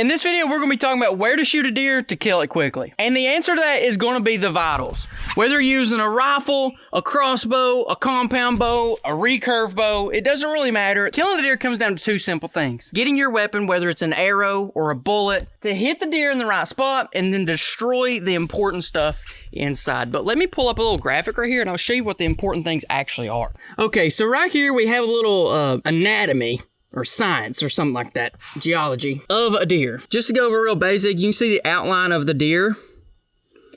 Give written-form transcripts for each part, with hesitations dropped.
In this video, we're going to be talking about where to shoot a deer to kill it quickly. And the answer to that is going to be the vitals. Whether you're using a rifle, a crossbow, a compound bow, a recurve bow, it doesn't really matter. Killing a deer comes down to two simple things. Getting your weapon, whether it's an arrow or a bullet, to hit the deer in the right spot and then destroy the important stuff inside. But let me pull up a little graphic right here and I'll show you what the important things actually are. Okay, so right here we have a little anatomy or science or something like that, geology of a deer. Just to go over real basic, you can see the outline of the deer.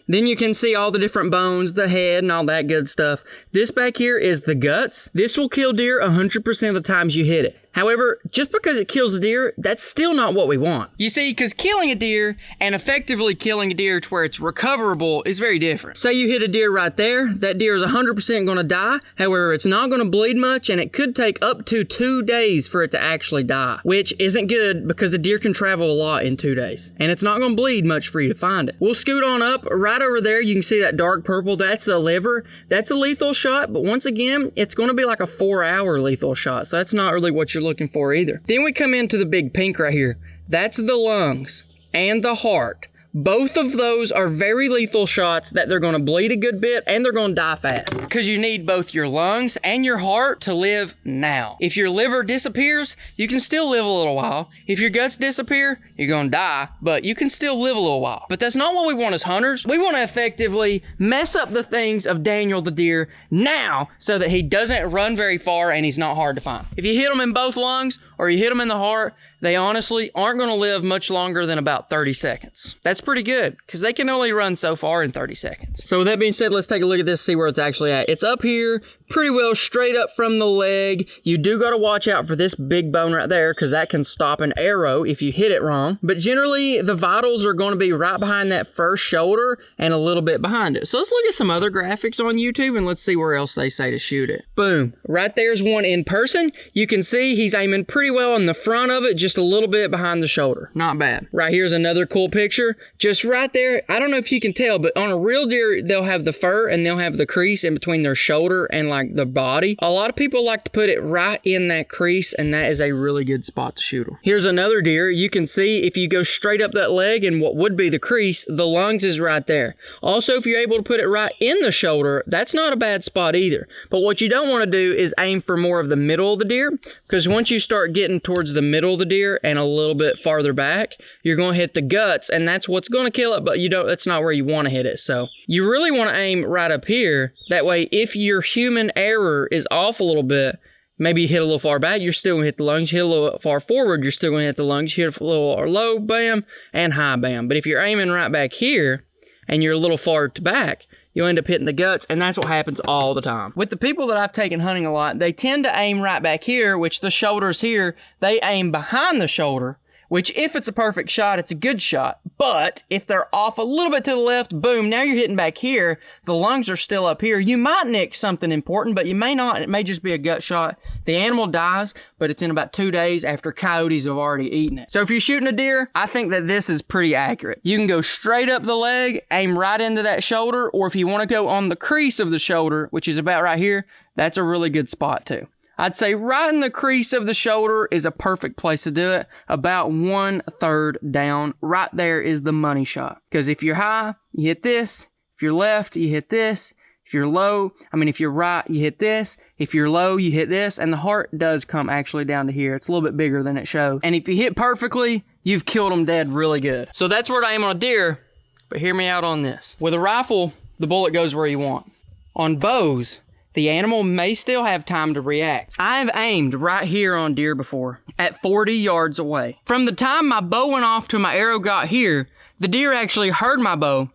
Then you can see all the different bones, the head, and all that good stuff. This back here is the guts. This will kill deer 100% of the times you hit it. However, just because it kills the deer, that's still not what we want. You see, because killing a deer and effectively killing a deer to where it's recoverable is very different. Say you hit a deer right there, that deer is 100% going to die. However, it's not going to bleed much, and it could take up to 2 days for it to actually die, which isn't good because the deer can travel a lot in 2 days, and it's not going to bleed much for you to find it. We'll scoot on up. Right over there, you can see that dark purple. That's the liver. That's a lethal shot, but once again, it's going to be like a 4-hour lethal shot, so that's not really what you're looking for either. Then we come into the big pink right here. That's the lungs and the heart. Both of those are very lethal shots that they're going to bleed a good bit and they're going to die fast. Because you need both your lungs and your heart to live now. If your liver disappears, you can still live a little while. If your guts disappear, you're going to die, but you can still live a little while. But that's not what we want as hunters. We want to effectively mess up the things of Daniel the deer now so that he doesn't run very far and he's not hard to find. If you hit him in both lungs or you hit him in the heart, they honestly aren't going to live much longer than about 30 seconds. That's pretty good because they can only run so far in 30 seconds. So with that being said, let's take a look at this, see where it's actually at. It's up here, pretty well straight up from the leg. You do got to watch out for this big bone right there because that can stop an arrow if you hit it wrong. But generally, the vitals are going to be right behind that first shoulder and a little bit behind it. So let's look at some other graphics on YouTube and let's see where else they say to shoot it. Boom. Right there's one in person. You can see he's aiming pretty well in the front of it, just a little bit behind the shoulder. Not bad. Right here's another cool picture. Just right there. I don't know if you can tell, but on a real deer, they'll have the fur and they'll have the crease in between their shoulder and like the body. A lot of people like to put it right in that crease, and that is a really good spot to shoot them. Here's another deer. You can see if you go straight up that leg and what would be the crease, the lungs is right there. Also, if you're able to put it right in the shoulder, that's not a bad spot either. But what you don't want to do is aim for more of the middle of the deer, because once you start getting towards the middle of the deer and a little bit farther back, you're going to hit the guts, and that's what's going to kill it, but that's not where you want to hit it. So you really want to aim right up here. That way, if your human error is off a little bit, maybe you hit a little far back, you're still going to hit the lungs. You hit a little far forward, you're still going to hit the lungs. You hit a little low, bam, and high, bam. But if you're aiming right back here and you're a little far back, you'll end up hitting the guts, and that's what happens all the time. With the people that I've taken hunting a lot, they tend to aim right back here, which the shoulder's here. They aim behind the shoulder, which if it's a perfect shot, it's a good shot. But if they're off a little bit to the left, boom, now you're hitting back here. The lungs are still up here. You might nick something important, but you may not. It may just be a gut shot. The animal dies, but it's in about 2 days after coyotes have already eaten it. So if you're shooting a deer, I think that this is pretty accurate. You can go straight up the leg, aim right into that shoulder, or if you want to go on the crease of the shoulder, which is about right here, that's a really good spot too. I'd say right in the crease of the shoulder is a perfect place to do it. About 1/3 down. Right there is the money shot. Because if you're high, you hit this. If you're left, you hit this. If you're if you're right, you hit this. If you're low, you hit this. And the heart does come actually down to here. It's a little bit bigger than it shows. And if you hit perfectly, you've killed them dead really good. So that's where I aim on a deer. But hear me out on this. With a rifle, the bullet goes where you want. On bows, the animal may still have time to react. I've aimed right here on deer before, at 40 yards away. From the time my bow went off to my arrow got here, the deer actually heard my bow,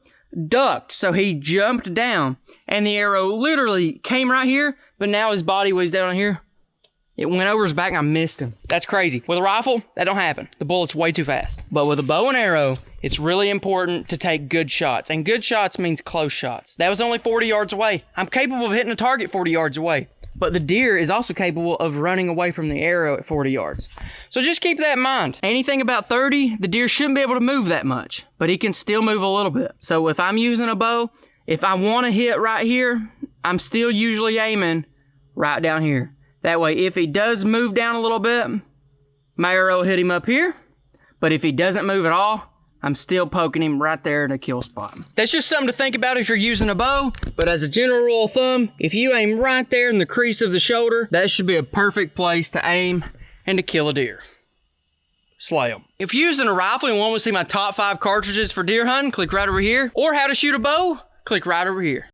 ducked, so he jumped down, and the arrow literally came right here, but now his body was down here. It went over his back and I missed him. That's crazy. With a rifle, that don't happen. The bullet's way too fast. But with a bow and arrow, it's really important to take good shots. And good shots means close shots. That was only 40 yards away. I'm capable of hitting a target 40 yards away. But the deer is also capable of running away from the arrow at 40 yards. So just keep that in mind. Anything about 30, the deer shouldn't be able to move that much. But he can still move a little bit. So if I'm using a bow, if I want to hit right here, I'm still usually aiming right down here. That way, if he does move down a little bit, my arrow will hit him up here. but if he doesn't move at all, I'm still poking him right there in a kill spot. That's just something to think about if you're using a bow, but as a general rule of thumb, if you aim right there in the crease of the shoulder, that should be a perfect place to aim and to kill a deer. Slay them. If you're using a rifle and want to see my top 5 cartridges for deer hunting, click right over here. Or how to shoot a bow, click right over here.